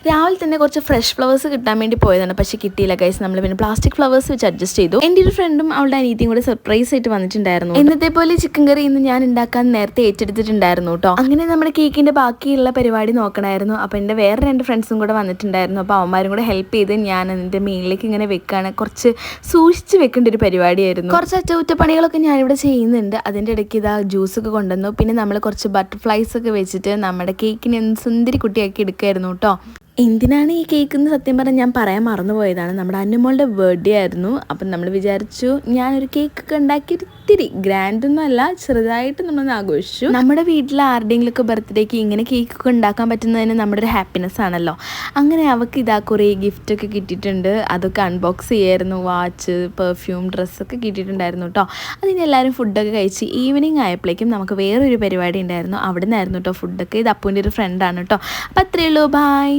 രാവിലെ തന്നെ കുറച്ച് ഫ്രഷ് ഫ്ലവേഴ്സ് കിട്ടാൻ വേണ്ടി പോയതാണ്, പക്ഷേ കിട്ടിയില്ല ഗൈസ്. നമ്മൾ പിന്നെ പ്ലാസ്റ്റിക് ഫ്ലവേഴ്സ് വെച്ച് അഡ്ജസ്റ്റ് ചെയ്തു. എൻ്റെ ഒരു ഫ്രണ്ടും അവളുടെ അനിയത്തിയും കൂടെ സർപ്രൈസ് ആയിട്ട് വന്നിട്ടുണ്ടായിരുന്നു. എന്നത്തെ പോലെ ചിക്കൻ കറി ഇന്ന് ഞാൻ ഉണ്ടാക്കാൻ നേരത്തെ ഏറ്റെടുത്തിട്ടുണ്ടായിരുന്നു കേട്ടോ. അങ്ങനെ നമ്മുടെ കേക്കിന്റെ ബാക്കിയുള്ള പരിപാടി നോക്കണമായിരുന്നു. അപ്പോൾ എൻ്റെ വേറെ 2 ഫ്രണ്ട്സും കൂടെ വന്നിട്ടുണ്ടായിരുന്നു. അപ്പോൾ അവന്മാരും കൂടെ ഹെൽപ്പ് ചെയ്ത് ഞാൻ എൻ്റെ മീനിലേക്ക് ഇങ്ങനെ വെക്കുകയാണ്. കുറച്ച് സൂക്ഷിച്ച് വെക്കേണ്ട ഒരു പരിപാടിയായിരുന്നു. കുറച്ച് അറ്റകുറ്റപ്പണികളൊക്കെ ഞാനിവിടെ ചെയ്യുന്നുണ്ട്. അതിൻ്റെ ഇടയ്ക്ക് ഇതാ ജ്യൂസൊക്കെ കൊണ്ടുവന്നു. പിന്നെ നമ്മൾ കുറച്ച് ബട്ടർഫ്ലൈസ് ഒക്കെ വെച്ചിട്ട് നമ്മുടെ കേക്കിനെ സുന്ദരി കുട്ടിയാക്കി എടുക്കുമായിരുന്നു കേട്ടോ. എന്തിനാണ് ഈ കേക്ക് എന്ന് സത്യം പറഞ്ഞാൽ ഞാൻ പറയാൻ മറന്നുപോയതാണ്. നമ്മുടെ അനുമോളുടെ ബർത്ത്ഡേ ആയിരുന്നു. അപ്പം നമ്മൾ വിചാരിച്ചു ഞാനൊരു കേക്കൊക്കെ ഉണ്ടാക്കി ഒത്തിരി ഗ്രാൻഡൊന്നും അല്ല, ചെറുതായിട്ട് നമ്മളൊന്ന് ആഘോഷിച്ചു. നമ്മുടെ വീട്ടിൽ ആരുടെയെങ്കിലുമൊക്കെ ബർത്ത്ഡേക്ക് ഇങ്ങനെ കേക്കൊക്കെ ഉണ്ടാക്കാൻ പറ്റുന്നതിന് നമ്മുടെ ഒരു ഹാപ്പിനെസ് ആണല്ലോ. അങ്ങനെ അവൾക്ക് ഇതാ കുറേ ഗിഫ്റ്റൊക്കെ കിട്ടിയിട്ടുണ്ട്. അതൊക്കെ അൺബോക്സ് ചെയ്യായിരുന്നു. വാച്ച്, പെർഫ്യൂം, ഡ്രസ്സൊക്കെ കിട്ടിയിട്ടുണ്ടായിരുന്നു കേട്ടോ. അതിന് എല്ലാവരും ഫുഡൊക്കെ കഴിച്ച് ഈവനിങ് ആയപ്പോഴേക്കും നമുക്ക് വേറൊരു പരിപാടി ഉണ്ടായിരുന്നു. അവിടെ നിന്നായിരുന്നു കേട്ടോ ഫുഡൊക്കെ. ഇത് അപ്പൂൻ്റെ ഒരു ഫ്രണ്ടാണ് കേട്ടോ. അപ്പം അത്രയേ ഉള്ളൂ, ബായ്.